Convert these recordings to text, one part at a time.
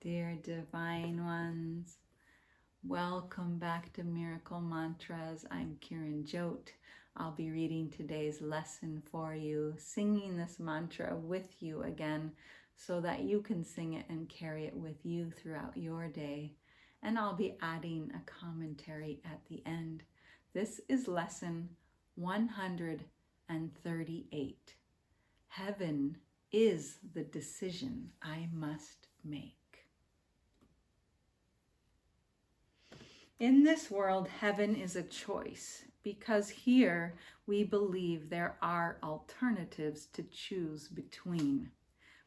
Dear Divine Ones, welcome back to Miracle Mantras. I'm Kiran Jot. I'll be reading today's lesson for you, singing this mantra with you again so that you can sing it and carry it with you throughout your day. And I'll be adding a commentary at the end. This is lesson 138. Heaven is the decision I must make. In this world, heaven is a choice because here we believe there are alternatives to choose between.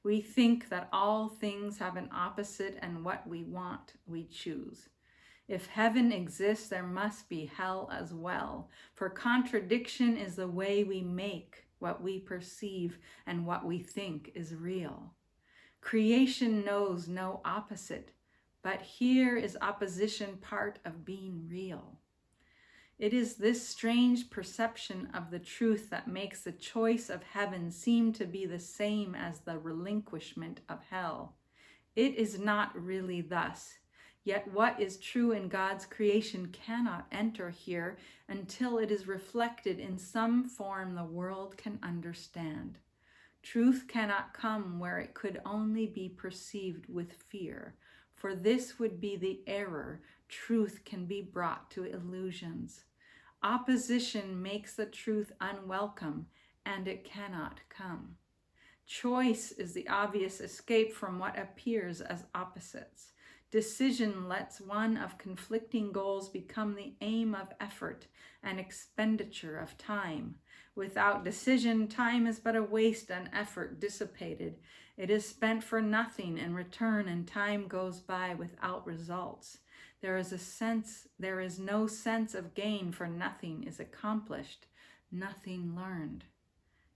We think that all things have an opposite, and what we want, we choose. If heaven exists, there must be hell as well, for contradiction is the way we make what we perceive and what we think is real. Creation knows no opposite, but here is opposition part of being real. It is this strange perception of the truth that makes the choice of heaven seem to be the same as the relinquishment of hell. It is not really thus. Yet what is true in God's creation cannot enter here until it is reflected in some form the world can understand. Truth cannot come where it could only be perceived with fear, for this would be the error. Truth can be brought to illusions. Opposition makes the truth unwelcome, and it cannot come. Choice is the obvious escape from what appears as opposites. Decision lets one of conflicting goals become the aim of effort and expenditure of time. Without decision, time is but a waste and effort dissipated. It is spent for nothing in return, and time goes by without results. There is no sense of gain, for nothing is accomplished, nothing learned.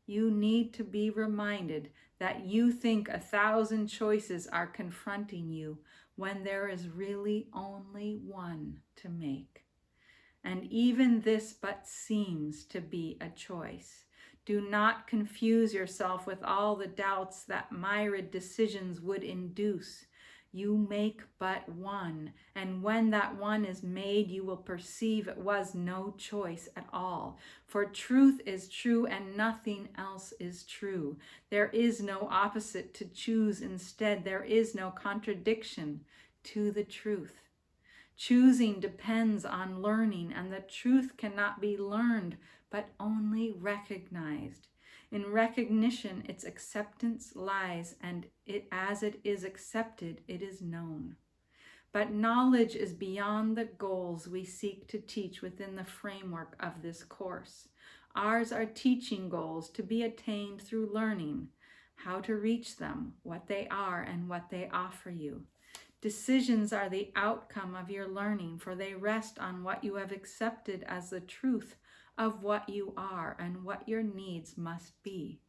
You need to be reminded that you think 1,000 choices are confronting you when there is really only one to make. And even this but seems to be a choice. Do not confuse yourself with all the doubts that myriad decisions would induce. You make but one, and when that one is made, you will perceive it was no choice at all. For truth is true and nothing else is true. There is no opposite to choose. Instead, there is no contradiction to the truth. Choosing depends on learning, and the truth cannot be learned, but only recognized. In recognition, its acceptance lies, and as it is accepted, it is known. But knowledge is beyond the goals we seek to teach within the framework of this course. Ours are teaching goals to be attained through learning, how to reach them, what they are, and what they offer you. Decisions are the outcome of your learning, for they rest on what you have accepted as the truth of what you are and what your needs must be.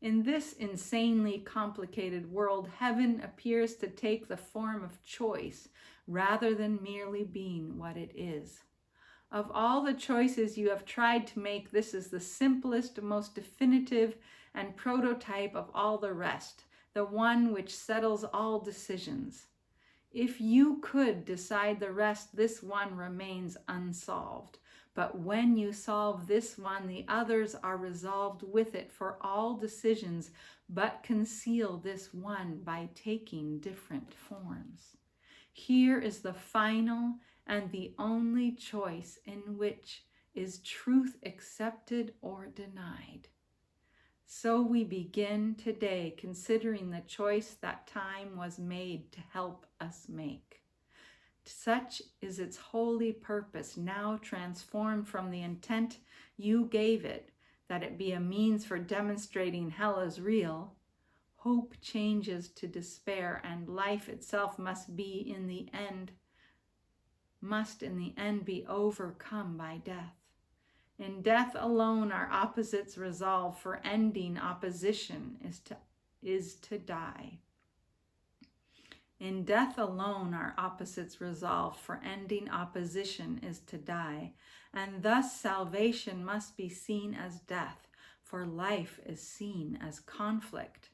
In this insanely complicated world, heaven appears to take the form of choice rather than merely being what it is. Of all the choices you have tried to make, this is the simplest, most definitive, and prototype of all the rest, the one which settles all decisions. If you could decide the rest, this one remains unsolved. But when you solve this one, the others are resolved with it, for all decisions but conceal this one by taking different forms. Here is the final and the only choice, in which is truth accepted or denied. So we begin today considering the choice that time was made to help us make. Such is its holy purpose, now transformed from the intent you gave it, that it be a means for demonstrating hell is real. Hope changes to despair, and life itself must in the end be overcome by death. In death alone our opposites resolve, for ending opposition is to die. In death alone our opposites resolve, for ending opposition is to die. And thus salvation must be seen as death, for life is seen as conflict.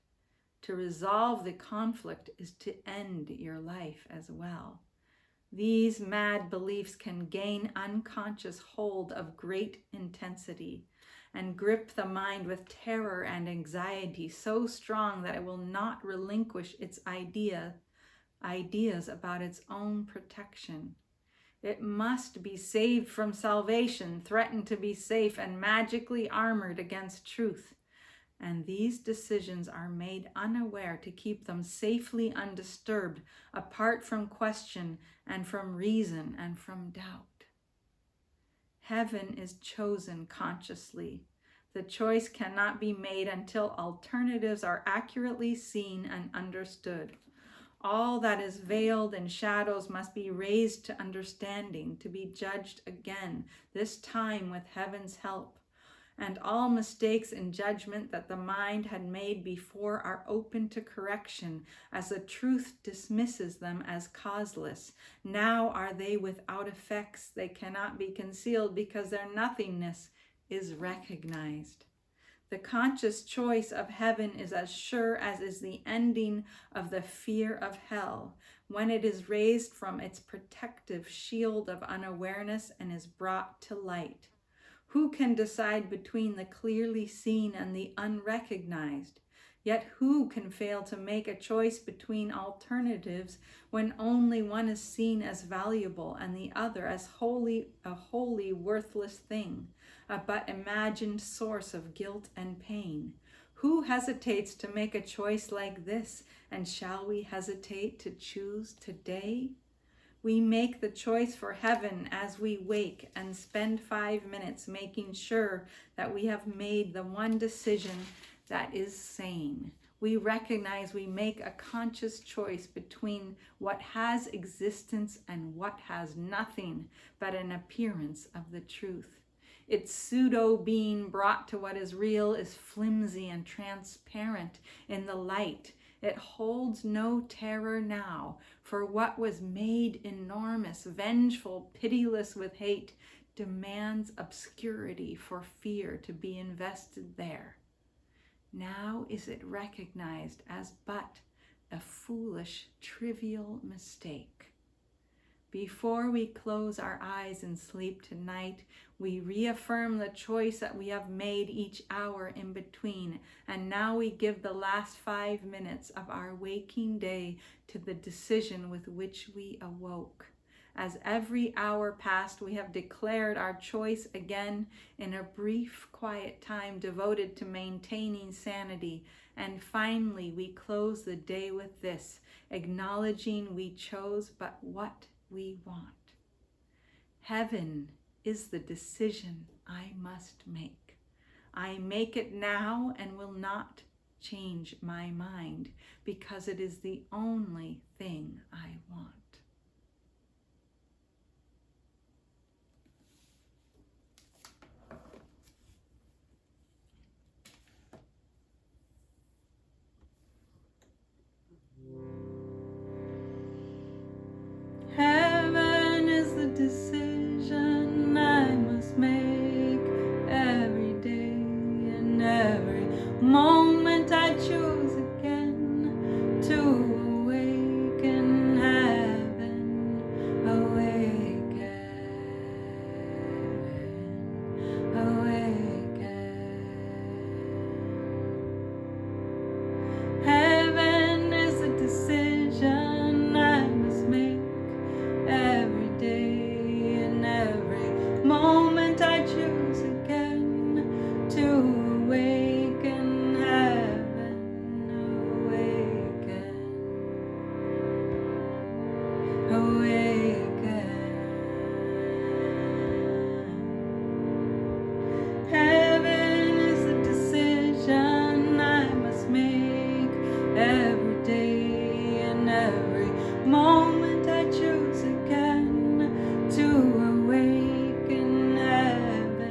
To resolve the conflict is to end your life as well. These mad beliefs can gain unconscious hold of great intensity and grip the mind with terror and anxiety so strong that it will not relinquish its ideas about its own protection. It must be saved from salvation, threatened to be safe, and magically armored against truth. And these decisions are made unaware to keep them safely undisturbed, apart from question and from reason and from doubt. Heaven is chosen consciously. The choice cannot be made until alternatives are accurately seen and understood. All that is veiled in shadows must be raised to understanding, to be judged again, this time with heaven's help. And all mistakes in judgment that the mind had made before are open to correction, as the truth dismisses them as causeless. Now are they without effects. They cannot be concealed because their nothingness is recognized. The conscious choice of heaven is as sure as is the ending of the fear of hell, when it is raised from its protective shield of unawareness and is brought to light. Who can decide between the clearly seen and the unrecognized? Yet who can fail to make a choice between alternatives when only one is seen as valuable and the other as a wholly worthless thing, a but imagined source of guilt and pain? Who hesitates to make a choice like this, and shall we hesitate to choose today? We make the choice for heaven as we wake and spend 5 minutes making sure that we have made the one decision that is sane. We recognize we make a conscious choice between what has existence and what has nothing but an appearance of the truth. Its pseudo-being brought to what is real is flimsy and transparent in the light. It holds no terror now, for what was made enormous, vengeful, pitiless with hate, demands obscurity for fear to be invested there. Now is it recognized as but a foolish, trivial mistake. Before we close our eyes in sleep tonight, we reaffirm the choice that we have made each hour in between, and now we give the last 5 minutes of our waking day to the decision with which we awoke. As every hour passed, we have declared our choice again in a brief, quiet time devoted to maintaining sanity. And finally, we close the day with this, acknowledging we chose but what we want. Heaven is the decision I must make. I make it now and will not change my mind, because it is the only thing I want. Heaven is the decision I must make every day, and every moment I choose again to awaken heaven, awaken, awaken. Heaven is the decision I must make every day, and every moment I choose again to awaken heaven, awaken, awaken. Heaven is the decision I must make every day, and every moment I choose again to awaken heaven,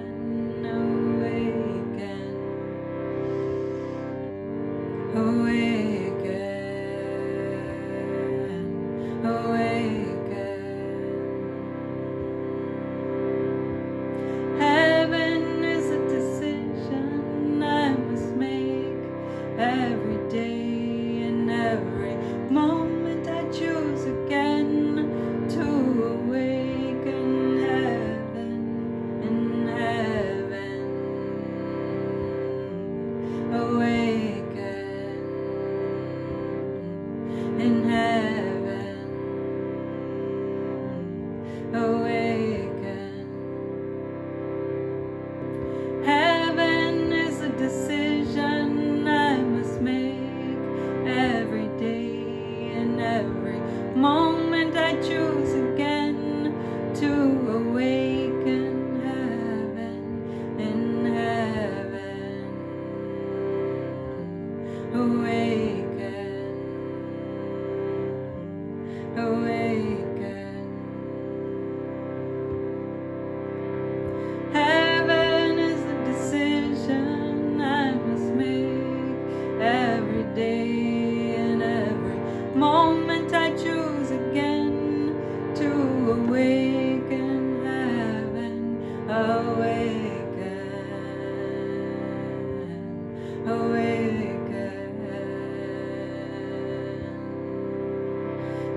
awaken. Heaven is a decision I must make every day, and every moment I choose again to awaken. Heaven in heaven, awaken, awaken. Heaven is a decision I must make every day, and every moment I choose again to awaken. Heaven, awaken, awaken.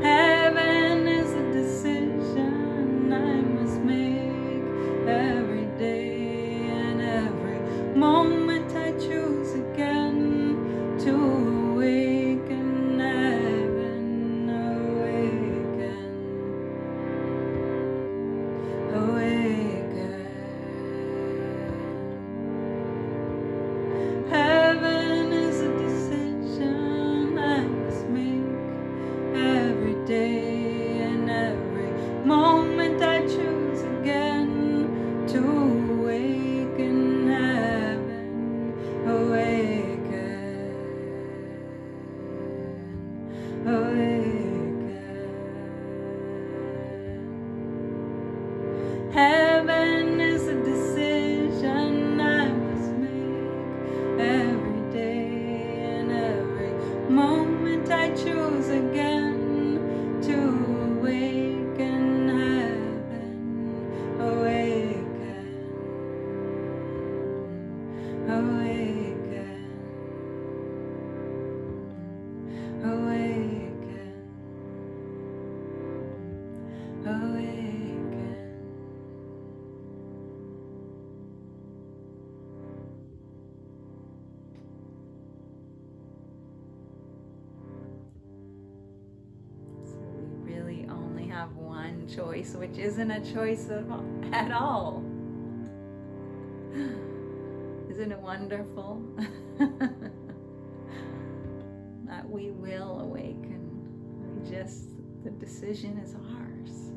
Heaven is a decision I must make every day, and every moment I choose again to awaken. Heaven, awaken, awaken. Heaven is a decision I must make every day, and every moment I choose again to awaken. Heaven, awaken, awaken. Heaven is a decision I must make every day, and every moment I choose again to awaken. Heaven, awaken, awaken, awaken, awaken. Have one choice, which isn't a choice at all. Isn't it wonderful? That we will awaken. The decision is ours.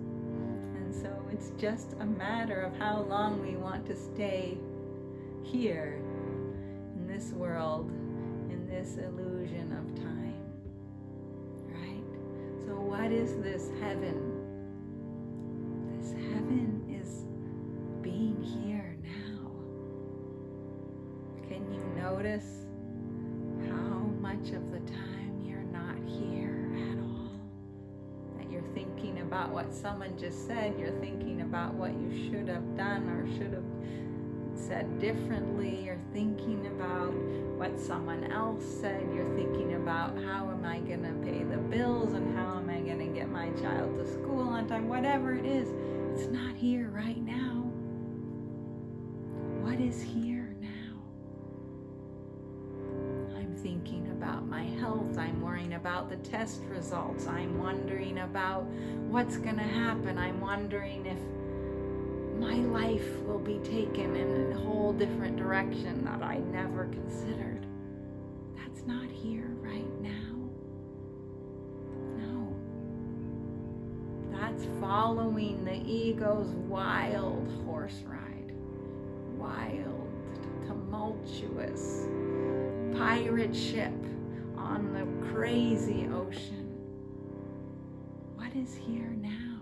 And so it's just a matter of how long we want to stay here in this world, in this illusion of time. So what is this heaven? This heaven is being here now. Can you notice how much of the time you're not here at all? That you're thinking about what someone just said, you're thinking about what you should have done or should have said differently, you're thinking about what someone else said, you're thinking about how am I going to pay the bills and how am I going to get my child to school on time, whatever it is, it's not here right now. What is here now? I'm thinking about my health, I'm worrying about the test results, I'm wondering about what's going to happen, I'm wondering if my life will be taken in a whole different direction that I never considered. That's not here right now. No. That's following the ego's wild horse ride. Wild, tumultuous pirate ship on the crazy ocean. What is here now?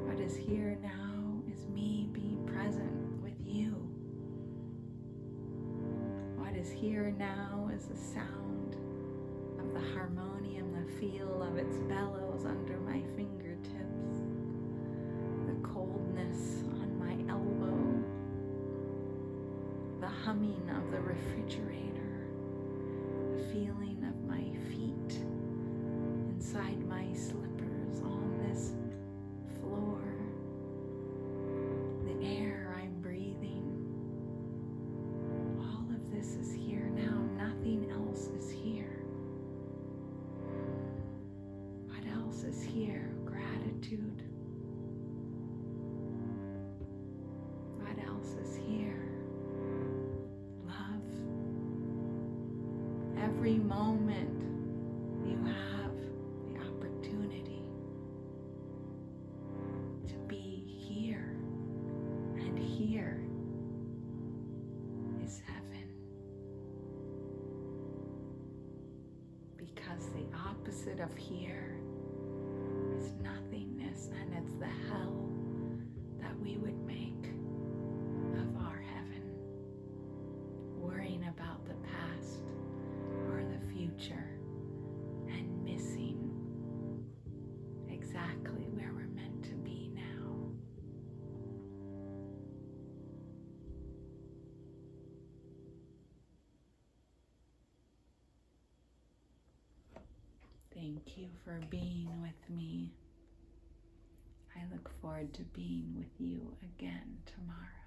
What is here now is me being present with you. What is here now is the sound of the harmonium, the feel of its bellows under my fingertips, the coldness on my elbow, the humming of the refrigerator, the feeling of my feet inside my slippers on this floor, the air I'm breathing. All of this is here now. Nothing else is here. What else is here? Gratitude. every moment you have the opportunity to be here, and here is heaven. Because the opposite of here is nothingness, and it's the hell that we would make of our heaven, worrying about the past or the future and missing exactly where we're meant to be now. Thank you for being with me. I look forward to being with you again tomorrow.